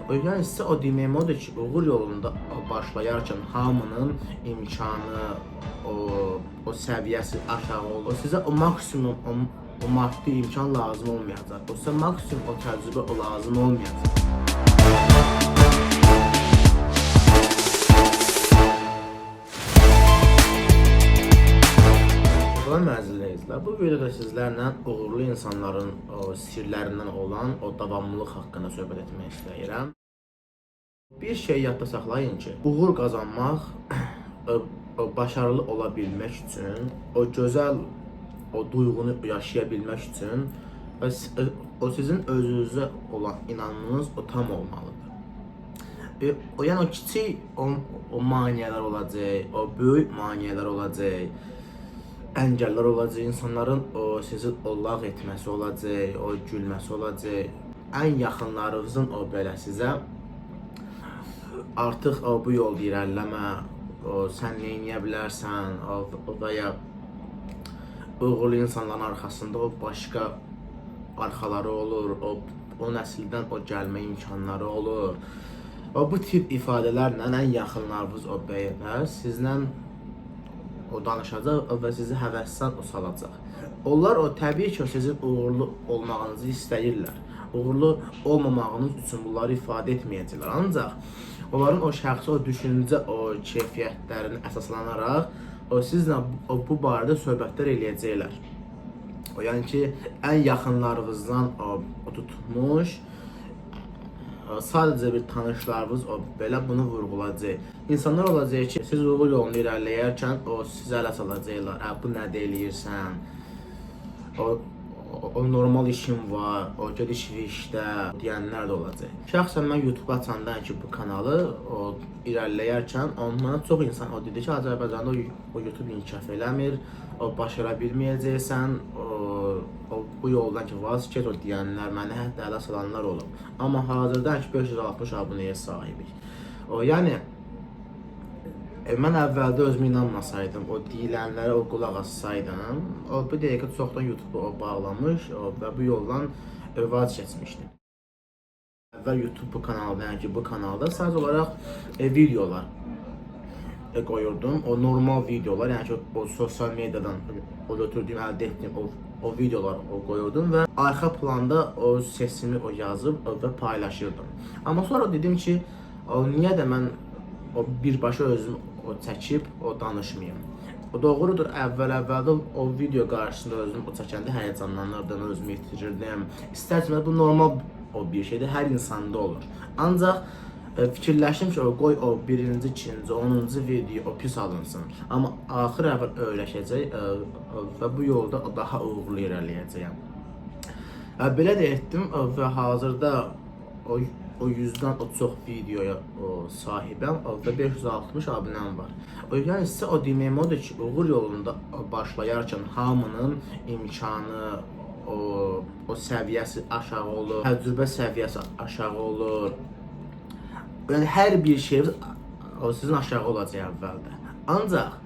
Yəni sizə o deməyim odur ki, uğur yolunda başlayarkən hamının imkanı, o səviyyəsi aşağı olur. Sizə o maksimum o maddi imkan lazım olmayacaq. O sizə maksimum o təcrübə o lazım olmayacaq. Məziləyizlər. Bu videoda sizlərlə uğurlu insanların sirlərindən olan o davamlılıq haqqında söhbət etmək istəyirəm. Bir şey yadda saxlayın ki, uğur qazanmaq, başarılı ola bilmək üçün, o gözəl o duyğunu yaşaya bilmək üçün o sizin özünüzə olan inanmanız o tam olmalıdır. Yəni o kiçik o maneələr olacaq, o böyük maneələr olacaq, əngəllər olacaq, insanların o sizi lağ etməsi olacaq, o gülməsi olacaq. Ən yaxınlarınızın o belə sizə artıq bu yolda irəliləmə, sən nə edə bilərsən və ya uğurlu insanların arxasında o başqa arxaları olur, o nəsildən o gəlmə imkanları olur. Bu tip ifadələrlə ən yaxınlarınız o bəyənər, sizlə o danışacaq və sizi həvəsdən o salacaq. Onlar o təbii ki, sizin uğurlu olmağınızı istəyirlər. Uğurlu olmamağınız üçün bunları ifadə etməyəcəklər. Ancaq onların o şəxsi o düşüncə, o keyfiyyətlərini əsaslanaraq sizlə bu barədə söhbətlər eləyəcəklər. Yəni ki, ən yaxınlarınızdan tutmuş, sadəcə bir tanışlarınız belə bunu vurğulayacaq. İnsanlar olacaq ki, siz uğur yolunda irəliləyərkən sizə ələ salacaqlar. Bu nə deyirsən? O normal işim var, o gediş işdə deyənlər də olacaq. Şəxsən mən YouTube açanda ki, bu kanalı irəliləyərkən ondan çox insan dedi ki, Azərbaycanda o YouTube inkişaf eləmir, başara bilməyəcəksən, bu yoldan ki, vaz get deyənlər, məni hətta ələ salanlar olub. Amma hazırda 560 abunəyə sahibik. Yəni, mən əvvəldə özümə inanmasaydım, o deyilənlərə qulaq assaydım, bu dəqiqə çoxdan YouTube bağlamış və bu yoldan vaz keçmişdim. Əvvəl YouTube kanalda, yəni ki, bu kanalda sadəcə olaraq videolar qoyurdum. O normal videolar, yəni ki, o sosial mediadan götürdüyüm, əldə etdiyim o videolar qoyurdum və arxa planda o sesimi yazıb və paylaşırdım. Amma sonra dedim ki, niyə də mən birbaşa özüm çəkib danışmayayım. Doğrudur, əvvəldə o video qarşısında özüm çəkəndə həyəcanlanırdım, özümü itirirdim. İstər-istəməz bu normal bir şeydir, hər insanda olur. Ancaq fikirləşdim ki, qoy o birinci, ikinci, 10-cu video pis alınsın. Amma axır əvvəl öyrəşəcək və bu yolda daha uğurlu irəliləyəcəyəm. Belə də etdim və hazırda o 100-dən çox videoya sahibəm və 560 abunəm var. Yəni sizə o deməyim odur ki, uğur yolunda başlayarkən hamının imkanı, o səviyyəsi aşağı olur, təcrübə səviyyəsi aşağı olur. Yəni hər bir şey sizin aşağı olacaq əvvəldə. Ancaq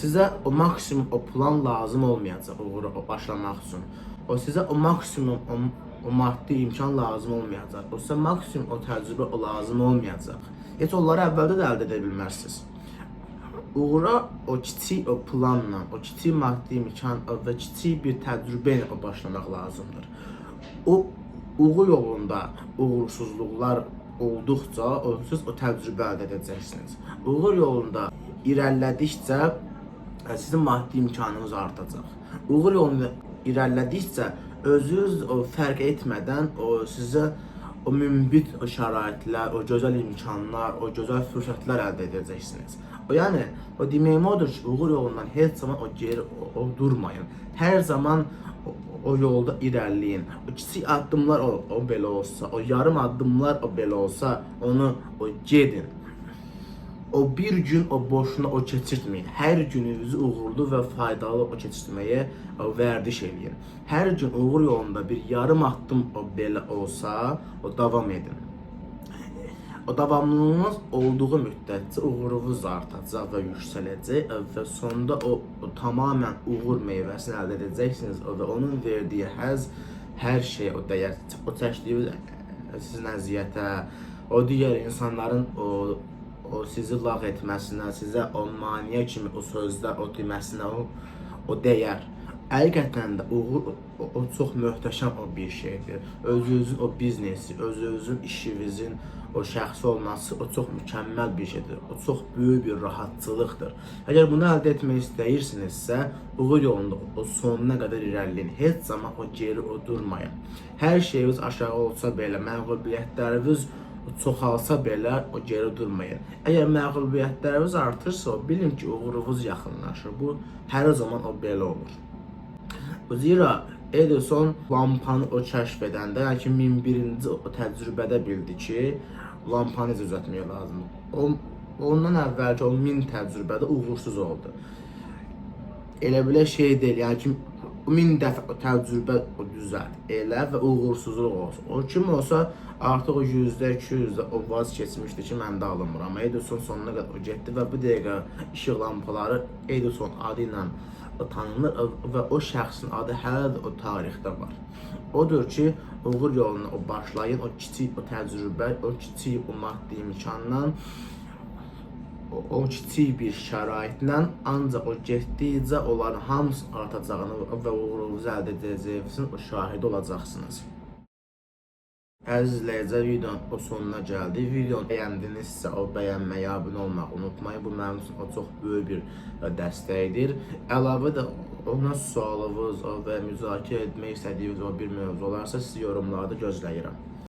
sizə o maksimum o plan lazım olmayacaq uğura başlamaq üçün. Sizə o maksimum o maddi imkan lazım olmayacaq. Sizə maksimum o təcrübə o lazım olmayacaq. Heç onları əvvəldə də əldə edə bilmərsiniz. Uğura o kiçik o planla, o kiçik maddi imkan və kiçik bir təcrübə ilə başlamaq lazımdır. O uğur yolunda uğursuzluqlar olduqca siz o təcrübə əldə edəcəksiniz. Uğur yolunda irəlilədikcə sizin maddi imkanınız artacaq. Uğur yolunda irəlilədikcə özünüz fərq etmədən sizə o münbit şəraitlər, o gözəl imkanlar, o gözəl fürsətlər əldə edəcəksiniz. Yəni, o deməyim odur ki, uğur yolundan heç zaman geri durmayın. Hər zaman o yolda irəliləyin. O kiçik addımlar o belə olsa, o yarım addımlar o belə olsa, onu gedin. O bir gün o boşuna o keçirtməyin. Hər gününüzü uğurlu və faydalı o keçirtməyə vərdiş eləyin. Hər gün uğur yolunda bir yarım addım o belə olsa, o davam edin. O davamlılığınız olduğu müddətcə uğurunuz artacaq və yüksələcək və sonunda o tamamən uğur meyvəsini əldə edəcəksiniz və onun verdiyi həzz hər şey o dəyər, o çəkdiyiniz sizin əziyyətə, o digər insanların o sizi lağ etməsinə, sizə o maneə kimi o sözlər, o deməsinə, o dəyər. Həqiqətən də uğur o çox möhtəşəm o bir şeydir. Özünüzün o biznesi, özünüzün işinizin o şəxsi olması o çox mükəmməl bir şeydir. O çox böyük bir rahatçılıqdır. Əgər bunu əldə etmək istəyirsinizsə, uğur yolunda o sonuna qədər irəliləyin. Heç zaman o geri durmayın. Hər şeyiniz aşağı olsa belə, məğlubiyyətləriniz çoxalsa belə o geri durmayın. Əgər məğlubiyyətləriniz artırsa, bilin ki, uğurunuz yaxınlaşır. Bu hər zaman o belə olur. Zira Edison lampanı o kəşf edəndə, yəni ki, 1001-ci o təcrübədə bildi ki, lampanı necə düzəltmək lazımdır. Ondan əvvəlki o 1000 təcrübədə uğursuz oldu. Elə belə şey deyil, yəni ki, 1000 dəfə o təcrübə o düzəlt elə və uğursuzluq olsun. O kim olsa artıq o %200 o vaz keçmişdi ki, mən də alınmıram. Edison sonuna qədər o getdi və bu dəqiqə işıq lampaları Edison adı ilə tanınır və o şəxsin adı hələ də o tarixdə var. Odur ki, uğur yoluna o başlayın, o kiçik o təcrübə, o kiçik o maddi imkandan, o kiçik bir şəraitlə ancaq o getdikcə onların hamısı artacağını və uğurunuzu əldə edəcəyinizin o şahidi olacaqsınız. Əziz izləyicilər, videonun o sonuna gəldik. Videonu bəyəndinizsə, o bəyənməyi, abunə olmağı unutmayın. Bu mənim üçün o çox böyük bir dəstəkdir. Əlavə də ona sualınız və müzakirə etmək istədiyiniz o bir mövzu olarsa, sizi yorumlarda gözləyirəm.